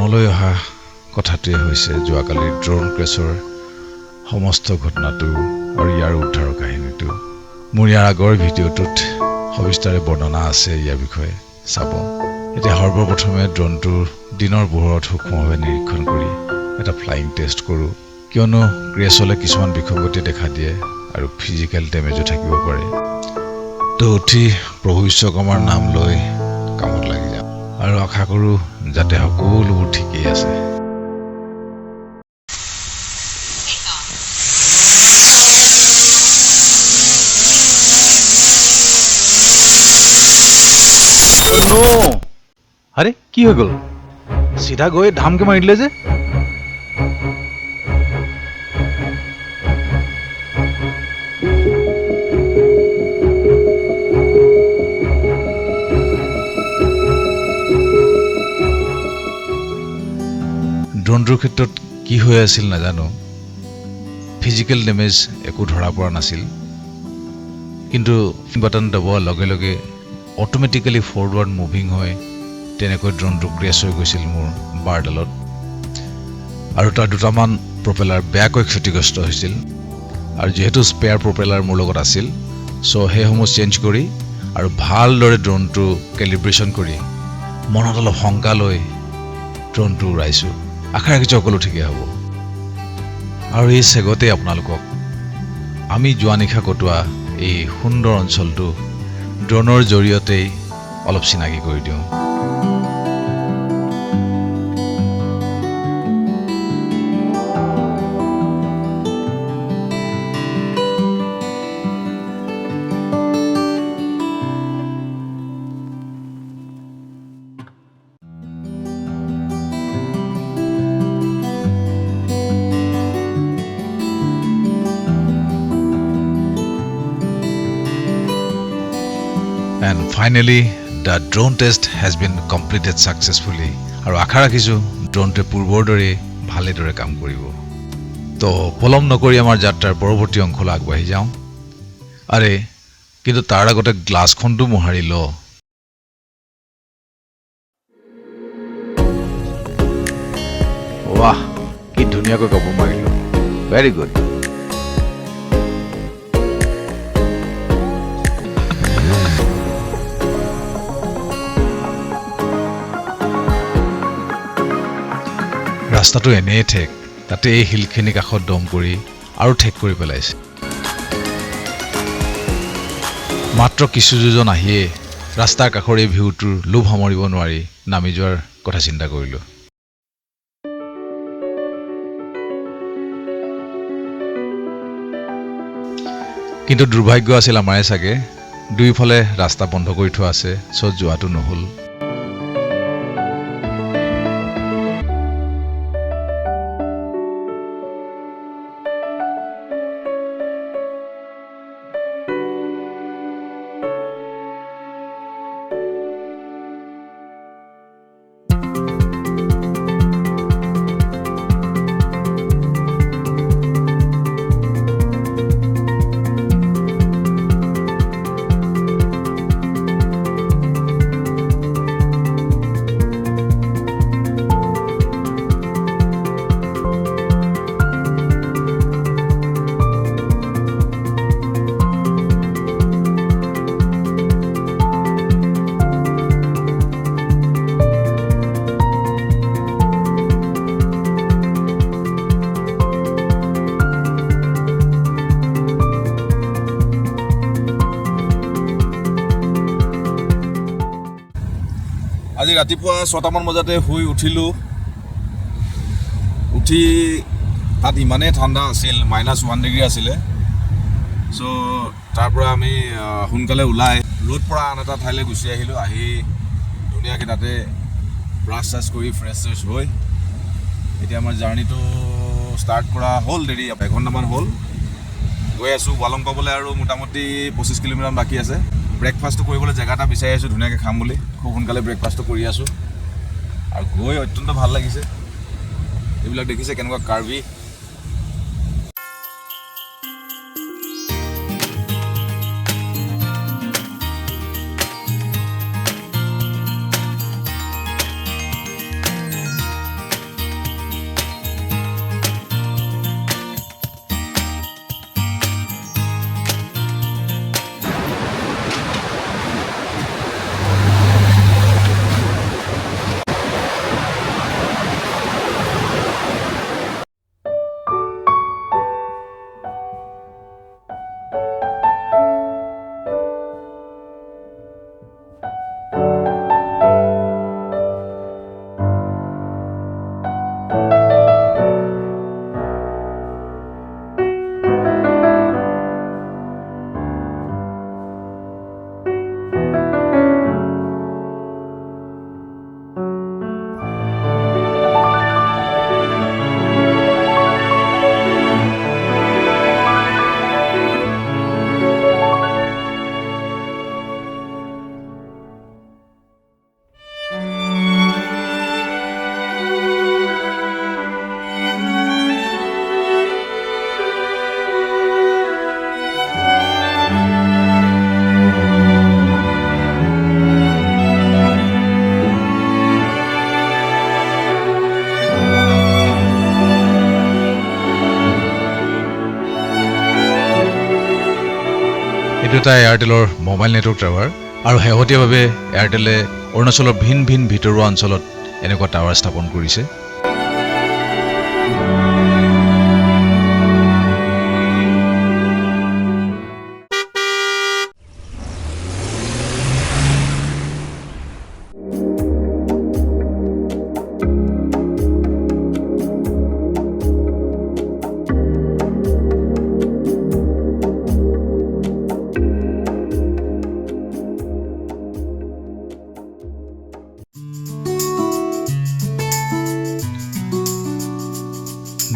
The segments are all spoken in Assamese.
মনলৈ অহা কথাটোৱে হৈছে যোৱাকালিৰ ড্ৰোন ক্ৰেছৰ সমস্ত ঘটনাটো আৰু ইয়াৰ উদ্ধাৰৰ কাহিনীটো। মোৰ ইয়াৰ আগৰ ভিডিঅ'টোত সবিস্তাৰে বৰ্ণনা আছে ইয়াৰ বিষয়ে, চাব। এতিয়া সৰ্বপ্ৰথমে ড্ৰোনটোৰ দিনৰ পোহৰত সূক্ষ্মভাৱে নিৰীক্ষণ কৰি এটা ফ্লাইং টেষ্ট কৰোঁ, কিয়নো ক্ৰেছ হ'লে কিছুমান বিসংগতি দেখা দিয়ে আৰু ফিজিকেল ডেমেজো থাকিব পাৰে। তো উঠি প্ৰভু বিশ্বকৰ্মাৰ নাম লৈ কামত লাগি যাম আৰু আশা কৰোঁ যাতে সকলোবোৰ ঠিকেই আছে। আৰে কি হয়ে গেল? সিধা গয়ে ধামকে মাৰি দিলে যে। ড্ৰোনটোৰ ক্ষেত্ৰত কি হৈ আছিল নাজানো, ফিজিকেল ডেমেজ একো ধৰা পৰা নাছিল, কিন্তু বাটন দবোৱাৰ লগে লগে অট'মেটিকেলি ফৰৱাৰ্ড মুভিং হয় তেনেকৈ ড্ৰোনটো ক্ৰেছ হৈ গৈছিল মোৰ বাৰডালত, আৰু তাৰ দুটামান প্ৰপেলাৰ বেয়াকৈ ক্ষতিগ্ৰস্ত হৈছিল। আৰু যিহেতু স্পেয়াৰ প্ৰপেলাৰ মোৰ লগত আছিল, চ' সেইসমূহ চেঞ্জ কৰি আৰু ভালদৰে ড্ৰোনটো কেলিব্ৰেশ্যন কৰি মনত অলপ শংকা লৈ ড্ৰোনটো উৰাইছোঁ। আশা ৰাখিছোঁ সকলো ঠিকেই হ'ব। আৰু এই চেগতে আপোনালোকক আমি যোৱা নিশা কটোৱা এই সুন্দৰ অঞ্চলটো ড্ৰোনৰ জৰিয়তেই অলপ চিনাকি কৰি দিওঁ। And finally, the drone test has been completed successfully. আৰু আশা ৰাখিছোঁ ড্ৰোনটোৱে পূৰ্বৰ দৰে ভালেদৰে কাম কৰিব। তো পলম নকৰি আমাৰ যাত্ৰাৰ পৰৱৰ্তী অংশলৈ আগবাঢ়ি যাওঁ। আৰে কিন্তু তাৰ আগতে গ্লাছখনটো মোহাৰি ল। বাহ, কি ধুনীয়াকৈ কাপোৰ মাৰিলো। Very good. ৰাস্তাটো এনেই ঠেক, তাতে এই শিলখিনি কাষত দম কৰি আৰু ঠেক কৰি পেলাইছে। মাত্ৰ কিছু যোজন আহিয়ে ৰাস্তাৰ কাষৰ এই ভিউটোৰ লোভ সামৰিব নোৱাৰি নামি যোৱাৰ কথা চিন্তা কৰিলোঁ। কিন্তু দুৰ্ভাগ্য আছিল আমাৰে চাগে, দুয়োফালে ৰাস্তা বন্ধ কৰি থোৱা আছে, চ' যোৱাটো নহ'ল। আজি ৰাতিপুৱা 6টামান বজাতে শুই উঠিলোঁ। উঠি তাত ইমানেই ঠাণ্ডা আছিল, -1 ডিগ্ৰী আছিলে। চ' তাৰ পৰা আমি সোনকালে ওলাই ৰ'দ পৰা আন এটা ঠাইলৈ গুচি আহিলোঁ। আহি ধুনীয়াকৈ তাতে ব্ৰাছ চাছ কৰি ফ্ৰেছ হৈ এতিয়া আমাৰ জাৰ্ণিটো ষ্টাৰ্ট কৰা হ'ল। দেৰি 1 ঘণ্টামান হ'ল। গৈ আছোঁ ৱালং পাবলৈ, আৰু মোটামুটি 25 কিলোমিটাৰ বাকী আছে। ব্ৰেকফাষ্টটো কৰিবলৈ জেগা এটা বিচাৰি আছোঁ ধুনীয়াকৈ খাম বুলি। খুব সোনকালে ব্ৰেকফাষ্টটো কৰি আছোঁ আৰু গৈ অত্যন্ত ভাল লাগিছে। এইবিলাক দেখিছে কেনেকুৱা কাৰ্বি। এইটো এটা এয়াৰটেলৰ মোবাইল নেটৱৰ্ক টাৱাৰ আৰু শেহতীয়াভাৱে এয়াৰটেলে অৰুণাচলৰ ভিন ভিন ভিতৰুৱা অঞ্চলত এনেকুৱা টাৱাৰ স্থাপন কৰিছে।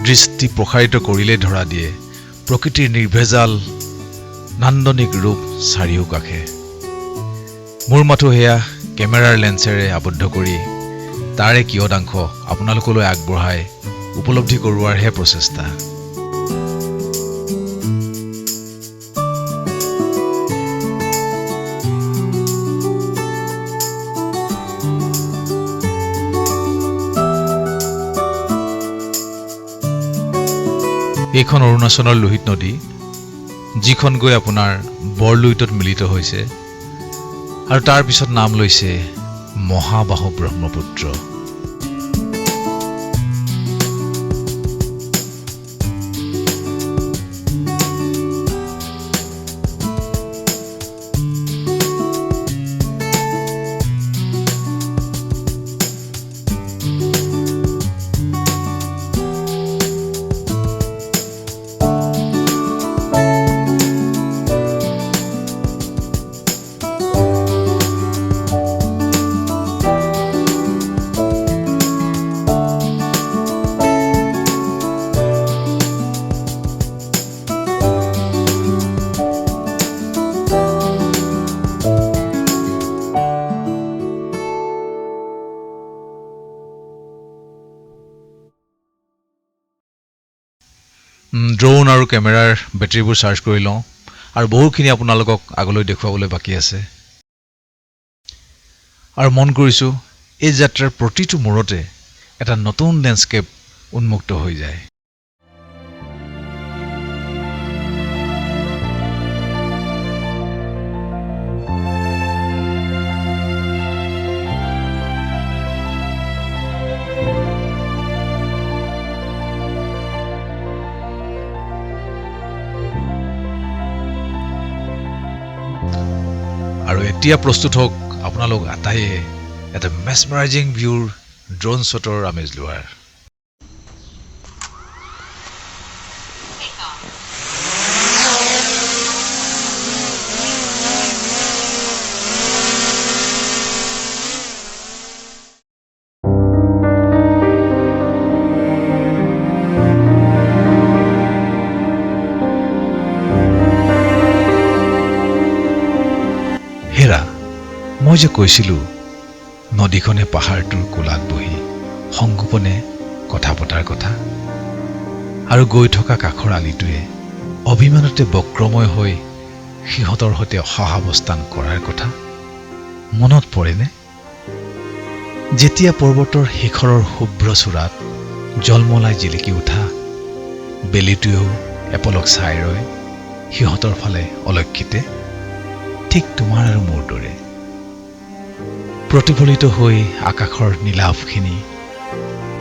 দৃষ্টি প্ৰসাৰিত কৰিলে ধৰা দিয়ে প্ৰকৃতিৰ নিৰ্ভেজাল নান্দনিক ৰূপ চাৰিওকাষে। মোৰ মাথো সেয়া কেমেৰাৰ লেন্সেৰে আবদ্ধ কৰি তাৰে কিয়দাংশ আপোনালোকলৈ আগবঢ়াই উপলব্ধি কৰোৱাৰহে প্ৰচেষ্টা। এইখন অৰুণাচলৰ লোহিত নদী, যিখন গৈ আপোনাৰ বৰলুইতত মিলিত হৈছে আৰু তাৰ পিছত নাম লৈছে মহাবাহু ব্ৰহ্মপুত্ৰ। ড্ৰোন আৰু কেমেৰাৰ বেটাৰীবোৰ চাৰ্জ কৰি লওঁ আৰু বহুখিনি আপোনালোকক আগলৈ দেখুৱাবলৈ বাকী আছে। আৰু মন কৰিছোঁ এই যাত্ৰাৰ প্ৰতিটো মূৰতে এটা নতুন লেণ্ডস্কেপ উন্মুক্ত হৈ যায়। আৰু এতিয়া প্ৰস্তুত হওক আপোনালোক আটাইয়ে এটা মেছমাৰাইজিং ভিউৰ ড্ৰোন শ্বটৰ আমেজ লোৱাৰ। হেৰা, মই যে কৈছিলোঁ নদীখনে পাহাৰটোৰ কোলাত বহি সংগোপনে কথা পতাৰ কথা, আৰু গৈ থকা কাষৰ আলিটোৱে অভিমানতে বক্ৰময় হৈ সিহঁতৰ সৈতে সহাৱস্থান কৰাৰ কথা মনত পৰেনে? যেতিয়া পৰ্বতৰ শিখৰৰ শুভ্ৰ চূড়াত জলমলাই জিলিকি উঠা বেলিটোৱেও এপলক চাই ৰয় সিহঁতৰ ফালে অলক্ষিতে, ঠিক তোমাৰ আৰু মোৰ দৰে প্ৰতিফলিত হৈ আকাশৰ নীলাভখিনি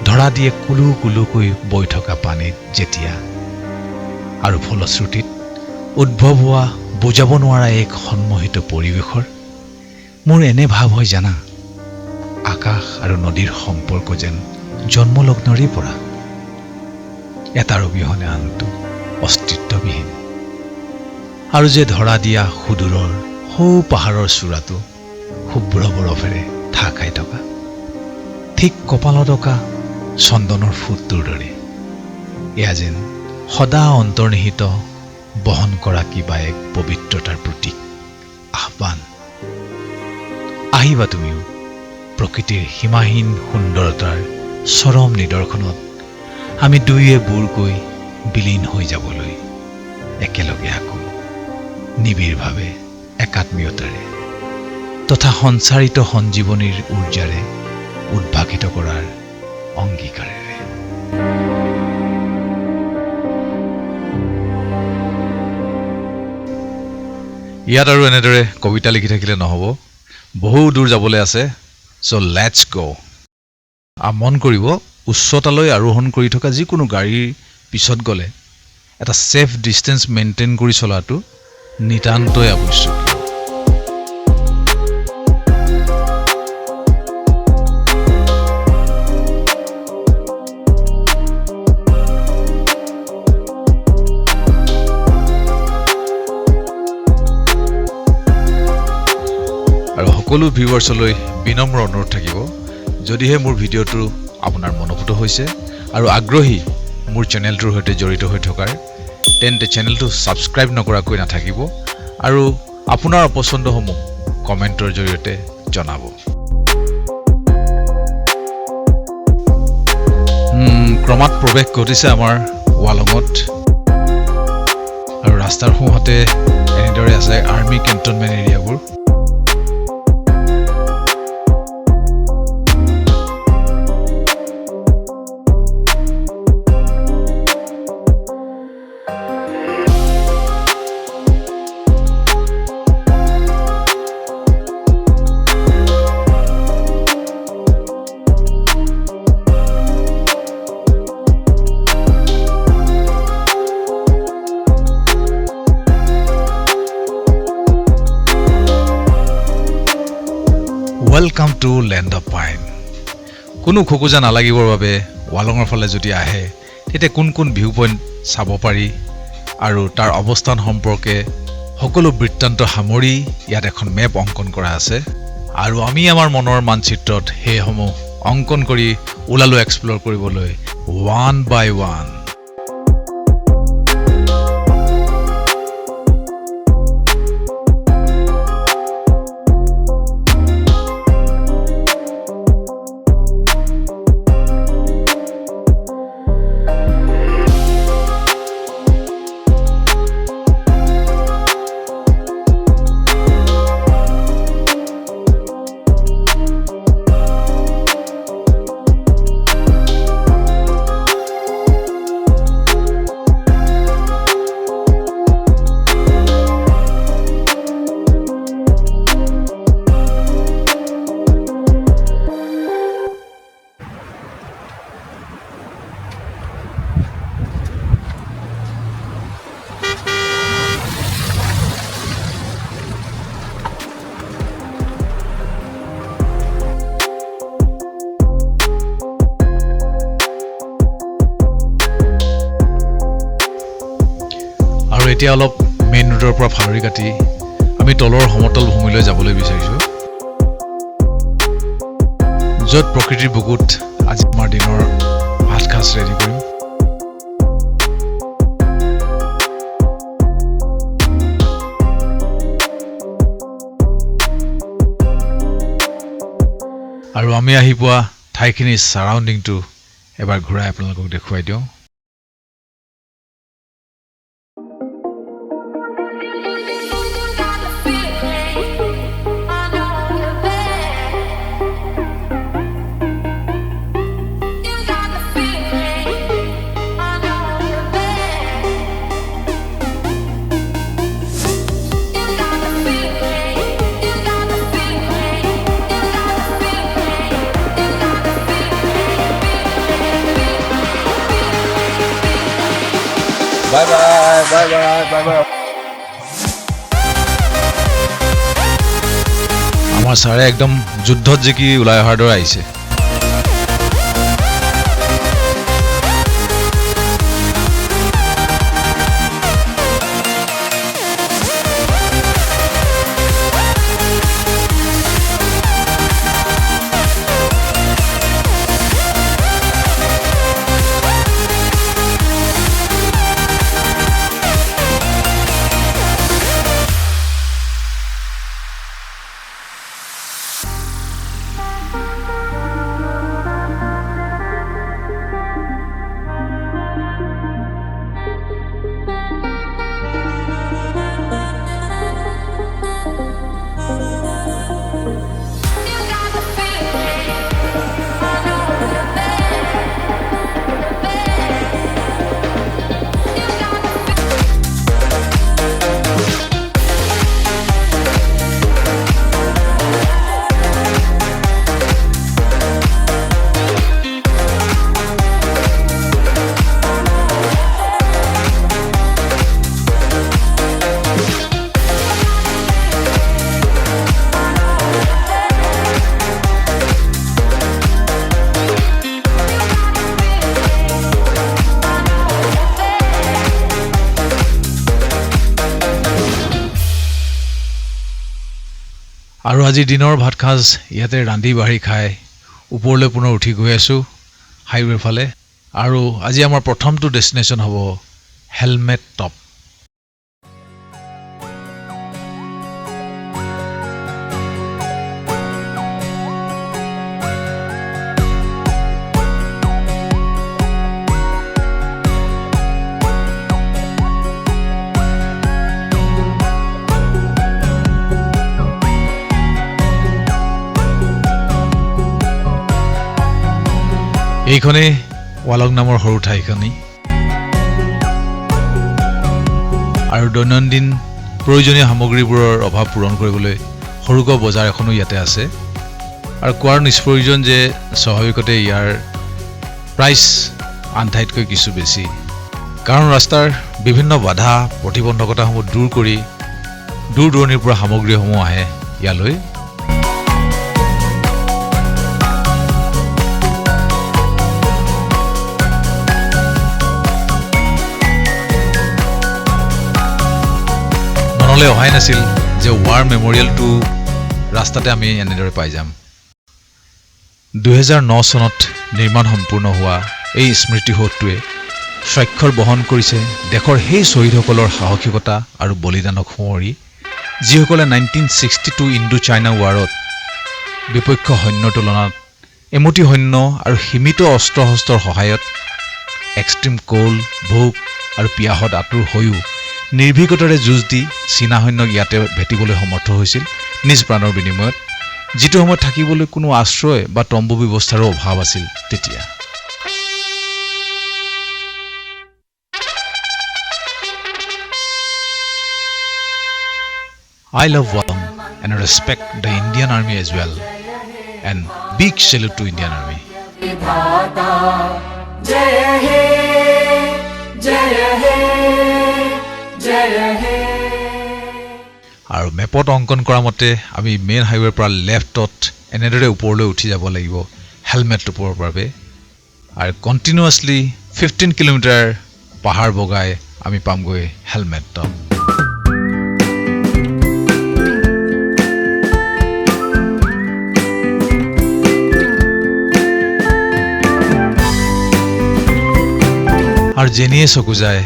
ধৰা দিয়ে কুলু কুলুকৈ বৈ থকা পানীত যেতিয়া, আৰু ফলশ্ৰুতিত উদ্ভৱ হোৱা বুজাব নোৱাৰা এক সন্মোহিত পৰিৱেশৰ মোৰ এনে ভাৱ হয় জানা, আকাশ আৰু নদীৰ সম্পৰ্ক যেন জন্মলগ্নৰে পৰা এটাৰ অবিহনে আনটো অস্তিত্ববিহীন, আৰু যে ধৰা দিয়া সুদূৰৰ সৌ পাহাৰৰ চূড়াটো শুভ্ৰ বৰফেৰে ঠাহ খাই থকা ঠিক কপালত অঁকা চন্দনৰ ফুটটোৰ দৰে, এয়া যেন সদা অন্তৰ্নিহিত বহন কৰা কিবা এক পবিত্ৰতাৰ প্ৰতীক, আহ্বান। আহিবা তুমিও প্ৰকৃতিৰ সীমাহীন সুন্দৰতাৰ চৰম নিদৰ্শনত আমি দুয়োৱে বুৰকৈ বিলীন হৈ যাবলৈ একেলগে আকৌ নিবিড়ভাৱে একাত্মীয়তাৰে তথা সঞ্চাৰিত সঞ্জীৱনীৰ ঊৰ্জাৰে উদ্ভাসিত কৰাৰ অংগীকাৰেৰে। ইয়াত আৰু এনেদৰে কবিতা লিখি থাকিলে নহ'ব, বহু দূৰ যাবলৈ আছে। চ' লেটছ গ'। মন কৰিব, উচ্চতালৈ আৰোহণ কৰি থকা যিকোনো গাড়ীৰ পিছত গ'লে এটা ছেফ ডিষ্টেঞ্চ মেইনটেইন কৰি চলাটো নিতান্তই আৱশ্যকীয়। আৰু সকলো ভিউৱাৰ্ছলৈ বিনম্ৰ অনুৰোধ থাকিব, যদিহে মোৰ ভিডিঅ'টো আপোনাৰ মনোভূত হৈছে আৰু আগ্ৰহী মোৰ চেনেলটোৰ সৈতে জড়িত হৈ থকাৰ, তেন্তে চেনেলটো ছাবস্ক্ৰাইব নকৰাকৈ নাথাকিব আৰু আপোনাৰ অপচন্দসমূহ কমেণ্টৰ জৰিয়তে জনাব। ক্ৰমাৎ প্ৰৱেশ ঘটিছে আমাৰ ৱালঙত আৰু ৰাস্তাৰ সোঁহাতে এনেদৰে আছে আৰ্মি কেণ্টনমেণ্ট এৰিয়াবোৰ। Welcome to land of pine. কোনো খোকোজা নালাগিবৰ বাবে ৱালঙৰ ফালে যদি আহে, তেতিয়া কোন কোন ভিউ পইণ্ট চাব পাৰি আৰু তাৰ অৱস্থান সম্পৰ্কে সকলো বৃত্তান্ত সামৰি ইয়াত এখন মেপ অংকন কৰা আছে আৰু আমি আমাৰ মনৰ মানচিত্ৰত সেইসমূহ অংকন কৰি ওলালোঁ এক্সপ্ল'ৰ কৰিবলৈ ওৱান বাই ওৱান। আৰু এতিয়া অলপ মেইন ৰোডৰ পৰা ফালৰি কাটি আমি তলৰ সমতল ভূমিলৈ যাবলৈ বিচাৰিছোঁ, য'ত প্ৰকৃতিৰ বুকুত আজি আমাৰ দিনৰ ভাত সাজ ৰেডি কৰিম। আৰু আমি আহি পোৱা ঠাইখিনিৰ ছাৰাউণ্ডিংটো এবাৰ ঘূৰাই আপোনালোকক দেখুৱাই দিওঁ। Bye bye bye bye bye bye. আমাৰ ছাৰে একদম যুদ্ধত জিকি ওলাই অহাৰ দৰে আহিছে। আৰু আজি দিনৰ ভাত খাজ ইয়াতে ৰান্ধি বাঢ়ি খাই ওপৰলৈ পুনৰ উঠি গৈ আছোঁ হাইৱেৰ ফালে আৰু আজি আমাৰ প্ৰথমটো ডেষ্টিনেশ্যন হ'ব হেলমেট টপ এইখনেই ৱালং নামৰ সৰু ঠাইখনি আৰু দৈনন্দিন প্ৰয়োজনীয় সামগ্ৰীবোৰৰ অভাৱ পূৰণ কৰিবলৈ সৰুকৈ বজাৰ এখনো ইয়াতে আছে আৰু কোৱাৰ নিষ্প্ৰয়োজন যে স্বাভাৱিকতে ইয়াৰ প্ৰাইচ আন ঠাইতকৈ কিছু বেছি কাৰণ ৰাস্তাৰ বিভিন্ন বাধা প্ৰতিবন্ধকতাসমূহ দূৰ কৰি দূৰ দূৰণিৰ পৰা সামগ্ৰীসমূহ আহে ইয়ালৈ মনলৈ অহাই নাছিল যে ৱাৰ মেমৰিয়েলটো ৰাস্তাতে আমি এনেদৰে পাই যাম 2009 চনত নিৰ্মাণ সম্পূৰ্ণ হোৱা এই স্মৃতিসৌধটোৱে স্বাক্ষৰ বহন কৰিছে দেশৰ সেই শ্বহীদসকলৰ সাহসিকতা আৰু বলিদানক সোঁৱৰি যিসকলে 1962 ইণ্ডো চাইনা ৱাৰত বিপক্ষ সৈন্যৰ তুলনাত এমুঠি সৈন্য আৰু সীমিত অস্ত্ৰ শস্ত্ৰৰ সহায়ত এক্সট্ৰিম কোল্ড ভোক আৰু পিয়াহত আতুৰ হৈও নিৰ্ভীকতাৰে যুঁজ দি চীনা সৈন্যক ইয়াতে ভেটিবলৈ সমৰ্থ হৈছিল নিজ প্ৰাণৰ বিনিময়ত যিটো সময়ত থাকিবলৈ কোনো আশ্ৰয় বা তম্বু ব্যৱস্থাৰো অভাৱ আছিল তেতিয়া I love Walong and respect the Indian Army as well and big salute to Indian Army जय हे जय हे जय हे আৰু মেপত অংকন কৰা মতে আমি মেইন হাইৱেৰ পৰা লেফ্টত এনেদৰে ওপৰলৈ উঠি যাব লাগিব হেলমেট টপৰ বাবে আৰু কণ্টিনিউৱাছলি 15 কিলোমিটাৰ পাহাৰ বগাই আমি পামগৈ হেলমেট টপ আৰু যেনিয়ে চকু যায়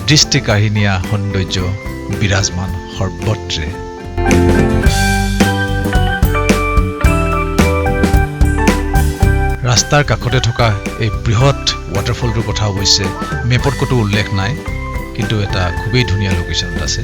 দৃষ্টি কাহিনীয়া সৌন্দৰ্য বিৰাজমান সৰ্বত্ৰে ৰাস্তাৰ কাষতে থকা এই বৃহৎ ৱাটাৰফলটোৰ কথা অৱশ্যে মেপত ক'তো উল্লেখ নাই কিন্তু এটা খুবেই ধুনীয়া লোকেশ্যনত আছে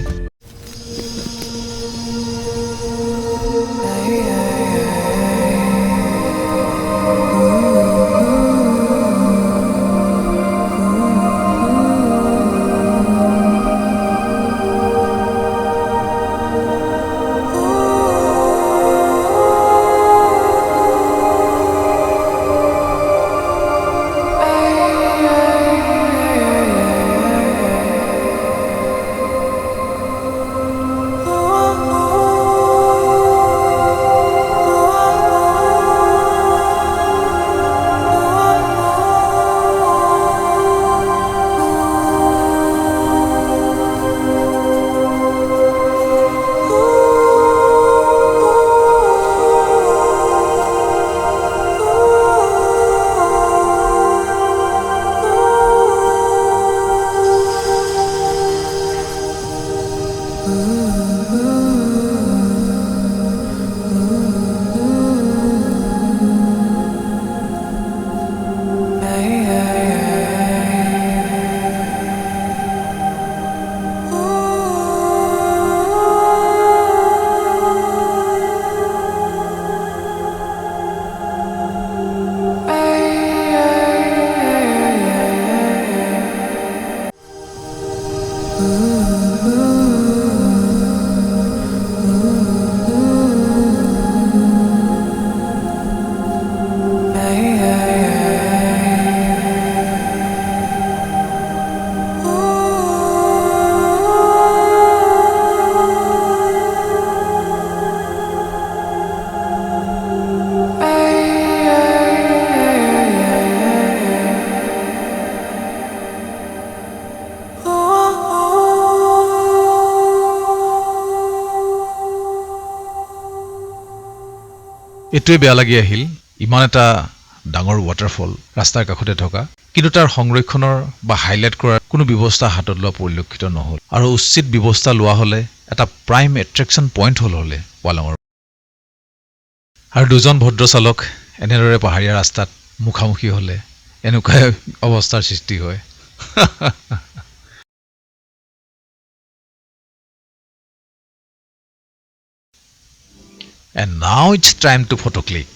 এইটোৱে বেয়া লাগি আহিল, ইমান এটা ডাঙৰ ৱাটাৰফল ৰাস্তাৰ কাষতে থকা, কিন্তু তাৰ সংৰক্ষণৰ বা হাইলাইট কৰাৰ কোনো ব্যৱস্থা হাতত লোৱা পৰিলক্ষিত নহ'ল। আৰু উচিত ব্যৱস্থা লোৱা হ'লে এটা প্ৰাইম এট্ৰেকশ্যন পইণ্ট হ'লে ৱালঙৰ। আৰু দুজন ভদ্ৰ চালক এনেদৰে পাহাৰীয়া ৰাস্তাত মুখামুখি হ'লে এনেকুৱা অৱস্থাৰ সৃষ্টি হয়। And now it's time to photo click.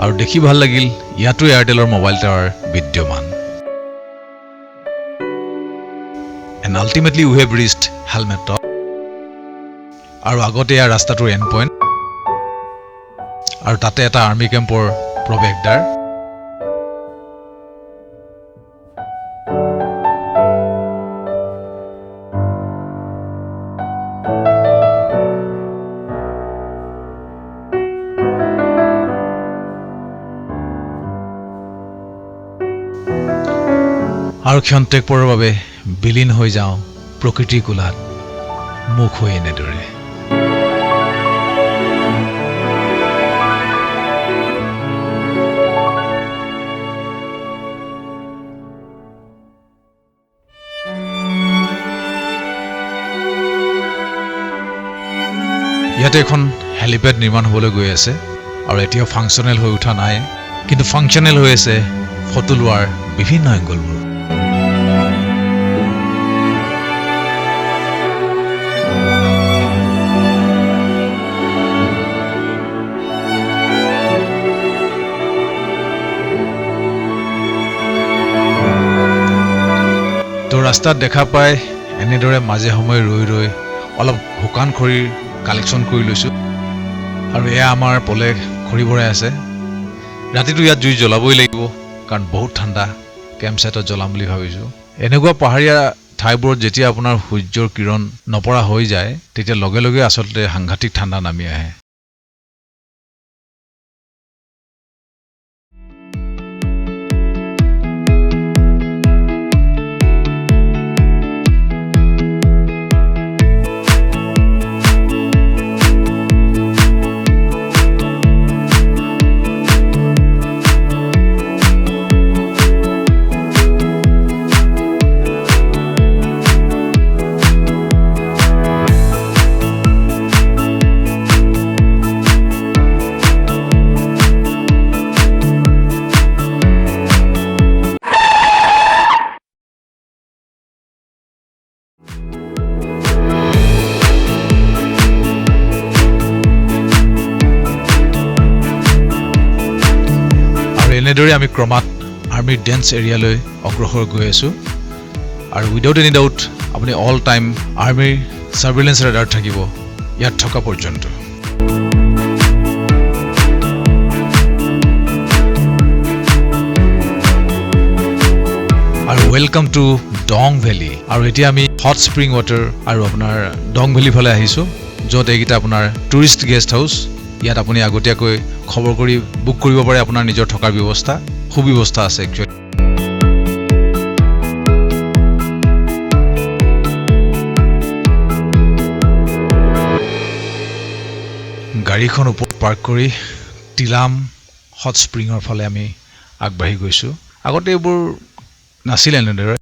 আৰু দেখি ভাল লাগিল, ইয়াতো এয়াৰটেলৰ মোবাইল টাৱাৰ বিদ্যমান। And ultimately we have reached Helmet Top. আৰু আগতে ইয়াৰ ৰাস্তাটোৰ এণ্ড পইণ্ট, আৰু তাতে এটা আৰ্মি কেম্পৰ প্ৰৱেশদ্বাৰ। আৰু ক্ষন্তেক পৰৰ বাবে বিলীন হৈ যাওঁ প্ৰকৃতিৰ কোলাত মুখ হৈ এনেদৰে। ইয়াতে এখন হেলিপেড নিৰ্মাণ হ'বলৈ গৈ আছে, আৰু এতিয়াও ফাংচনেল হৈ উঠা নাই, কিন্তু ফাংচনেল হৈ আছে ফটো লোৱাৰ বিভিন্ন এংগলবোৰ। তো ৰাস্তাত দেখা পাই এনেদৰে মাজে সময়ে ৰৈ অলপ শুকান খৰিৰ কালেকশ্যন কৰি লৈছোঁ। আৰু এয়া আমাৰ পলে খৰি ভৰাই আছে। ৰাতিটো ইয়াত জুই জ্বলাবই লাগিব, কাৰণ বহুত ঠাণ্ডা। কেম্প ছাইটত জ্বলাম বুলি ভাবিছোঁ। এনেকুৱা পাহাৰীয়া ঠাইবোৰত যেতিয়া আপোনাৰ সূৰ্যৰ কিৰণ নপৰা হৈ যায়, তেতিয়া লগে লগে আচলতে সাংঘাতিক ঠাণ্ডা নামি আহে। এনেদৰে আমি ক্ৰমাৎ আৰ্মিৰ ডেন্স এৰিয়ালৈ অগ্ৰসৰ গৈ আছোঁ। আৰু উইদাউট এনি ডাউট আপুনি অল টাইম আৰ্মিৰ ছাৰ্ভেইলেন্স ৰেডাৰ থাকিব ইয়াত থকা পৰ্যন্ত। আৰু ৱেলকাম টু ডং ভেলী। আৰু এতিয়া আমি হট স্প্ৰিং ৱাটাৰ আৰু আপোনাৰ ডং ভেলী ফালে আহিছোঁ, য'ত এইকেইটা আপোনাৰ টুৰিষ্ট গেষ্ট হাউচ। ইয়াত আপুনি আগতীয়াকৈ খবৰ কৰি বুক কৰিব পাৰে আপোনাৰ নিজৰ থকাৰ ব্যৱস্থা, সুব্যৱস্থা আছে একচুৱেলি। গাড়ীখন ওপৰত পাৰ্ক কৰি টিলাম হট স্প্ৰিঙৰ ফালে আমি আগবাঢ়ি গৈছোঁ। আগতে এইবোৰ নাছিল এনেদৰে,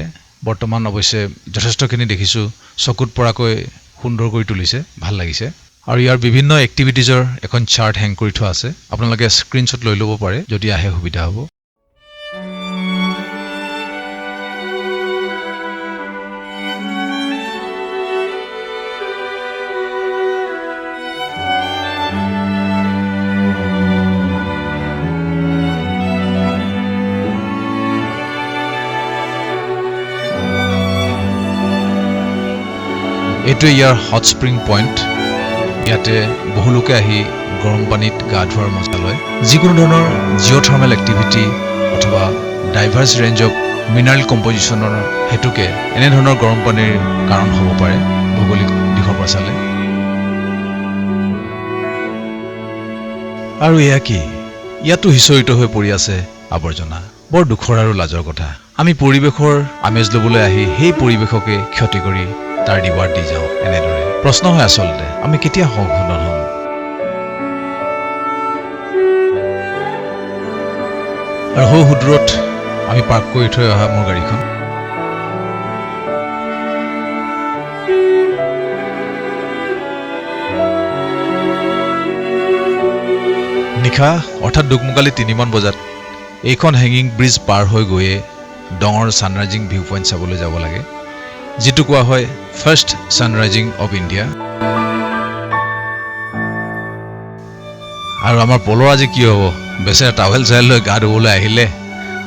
বৰ্তমান অৱশ্যে যথেষ্টখিনি দেখিছোঁ চকুত পৰাকৈ সুন্দৰ কৰি তুলিছে, ভাল লাগিছে। আৰু ইয়াৰ বিভিন্ন এক্টিভিটিজৰ এখন চাৰ্ট হেং কৰি থোৱা আছে, আপোনালোকে স্ক্ৰীনশ্বট লৈ ল'ব পাৰে যদি আহে, সুবিধা হ'ব। এইটোৱে ইয়াৰ হট স্প্ৰিং পইণ্ট। ইয়াতে বহু লোকে আহি গৰম পানীত গা ধোৱাৰ মজা লয়। যিকোনো ধৰণৰ জিঅ'থাৰ্মেল এক্টিভিটি অথবা ডাইভাৰ্ছ ৰেঞ্জ অফ মিনাৰেল কম্পজিশ্যনৰ হেতুকে এনেধৰণৰ গৰম পানীৰ কাৰণ হ'ব পাৰে ভৌগোলিক দিশৰ পৰা চালে। আৰু এয়া কি, ইয়াতো সিঁচৰিত হৈ পৰি আছে আৱৰ্জনা। বৰ দুখৰ আৰু লাজৰ কথা। আমি পৰিৱেশৰ আমেজ ল'বলৈ আহি সেই পৰিৱেশকে ক্ষতি কৰি তাৰ ৰিৱাৰ্ড দি যাওঁ এনেদৰে। প্ৰশ্ন হয় আচলতে আমি কেতিয়া সংশোধন হ'ম? আৰু সৌ সুদূৰত আমি পাৰ্ক কৰি থৈ অহা মোৰ গাড়ীখন। নিশা অৰ্থাৎ দুকমুকালি 3মান বজাত এইখন হেঙিং ব্ৰিজ পাৰ হৈ গৈয়ে ডঙৰ ছানৰাইজিং ভিউ পইণ্ট চাবলৈ যাব লাগে, যিটো কোৱা হয় ফাৰ্ষ্ট ছানৰাইজিং অৱ ইণ্ডিয়া। আৰু আমাৰ পলৰ আজি কি হ'ব? বেচেৰা টাৱেল চাৱেল লৈ গা ধুবলৈ আহিলে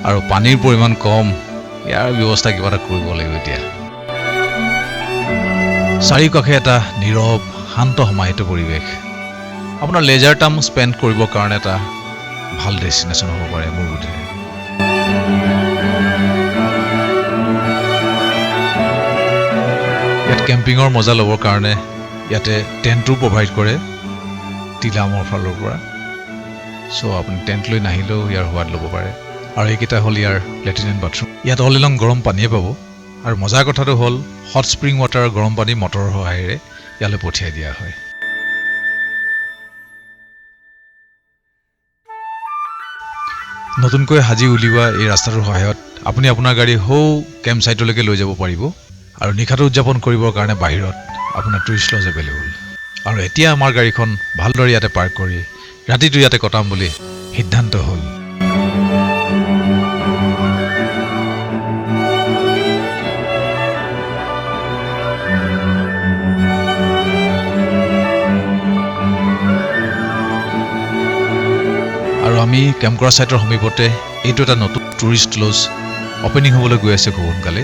আৰু পানীৰ পৰিমাণ কম। ইয়াৰ ব্যৱস্থা কিবা এটা কৰিব লাগিব এতিয়া। চাৰিওকাষে এটা নীৰৱ শান্ত সমাহিত পৰিৱেশ। আপোনাৰ লেজাৰ টাইম স্পেণ্ড কৰিবৰ কাৰণে এটা ভাল ডেষ্টিনেশ্যন হ'ব পাৰে মোৰ বোধেৰে। ইয়াত কেম্পিঙৰ মজা ল'বৰ কাৰণে ইয়াতে টেণ্টো প্ৰভাইড কৰে টিলামৰ ফালৰ পৰা। চ' আপুনি টেণ্ট লৈ নাহিলেও ইয়াৰ সোৱাদ ল'ব পাৰে। আৰু এইকেইটা হ'ল ইয়াৰ লেট্ৰিন এণ্ড বাথৰুম। ইয়াত অল এলং গৰম পানীয়ে পাব। আৰু মজাৰ কথাটো হ'ল হট স্প্ৰিং ৱাটাৰ গৰম পানী মটৰৰ সহায়েৰে ইয়ালৈ পঠিয়াই দিয়া হয়। নতুনকৈ সাজি উলিওৱা এই ৰাস্তাটোৰ সহায়ত আপুনি আপোনাৰ গাড়ী সৌ কেম্প ছাইটলৈকে লৈ যাব পাৰিব। আৰু নিশাটো উদযাপন কৰিবৰ কাৰণে বাহিৰত আপোনাৰ টুৰিষ্ট লজ এভেইলেবল। আৰু এতিয়া আমাৰ গাড়ীখন ভালদৰে ইয়াতে পাৰ্ক কৰি ৰাতিটো ইয়াতে কটাম বুলি সিদ্ধান্ত হ'ল। আৰু আমি কেম্প কৰা ছাইটৰ সমীপতে এইটো এটা নতুন টুৰিষ্ট লজ অপেনিং হ'বলৈ গৈ আছে খুব সোনকালে।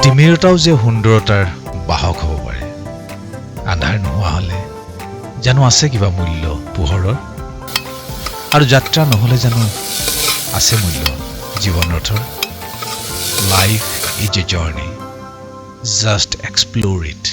তিমিৰতাও যে সুন্দৰতাৰ বাহক হ'ব পাৰে। আন্ধাৰ নোহোৱা হ'লে জানো আছে কিবা মূল্য পোহৰৰ? আৰু যাত্ৰা নহ'লে জানো আছে মূল্য জীৱন ৰথৰ? Life is a journey, just explore it.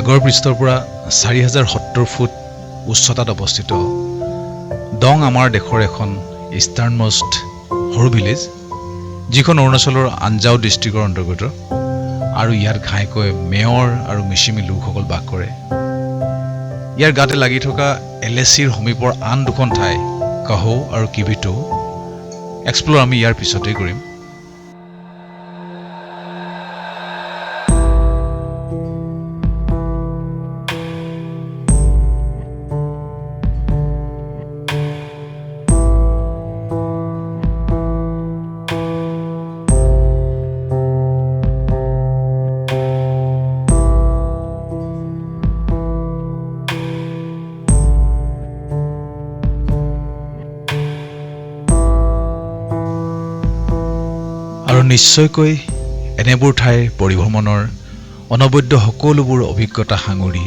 সাগৰ পৃষ্ঠৰ পৰা 4070 ফুট উচ্চতাত অৱস্থিত দং আমাৰ দেশৰ এখন ইষ্টাৰ্ণমষ্ট সৰু ভিলেজ, যিখন অৰুণাচলৰ আঞ্জাও ডিষ্ট্ৰিক্টৰ অন্তৰ্গত। আৰু ইয়াত ঘাইকৈ মেয়ৰ আৰু মিচিমি লোকসকল বাস কৰে। ইয়াৰ গাতে লাগি থকা LACৰ সমীপৰ আন দুখন ঠাই কাহৌ আৰু কিভিটো এক্সপ্ল'ৰ আমি ইয়াৰ পিছতেই কৰিম। আৰু নিশ্চয়কৈ এনেবোৰ ঠাইৰ পৰিভ্ৰমণৰ অনবদ্য সকলোবোৰ অভিজ্ঞতা সাঙুৰি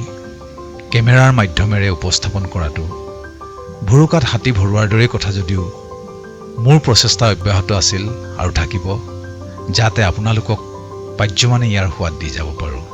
কেমেৰাৰ মাধ্যমেৰে উপস্থাপন কৰাটো ভুৰুকাত হাতী ভৰোৱাৰ দৰে কথা যদিও মোৰ প্ৰচেষ্টা অব্যাহত আছিল আৰু থাকিব যাতে আপোনালোকক পাৰ্যমানে ইয়াৰ সোৱাদ দি যাব পাৰোঁ।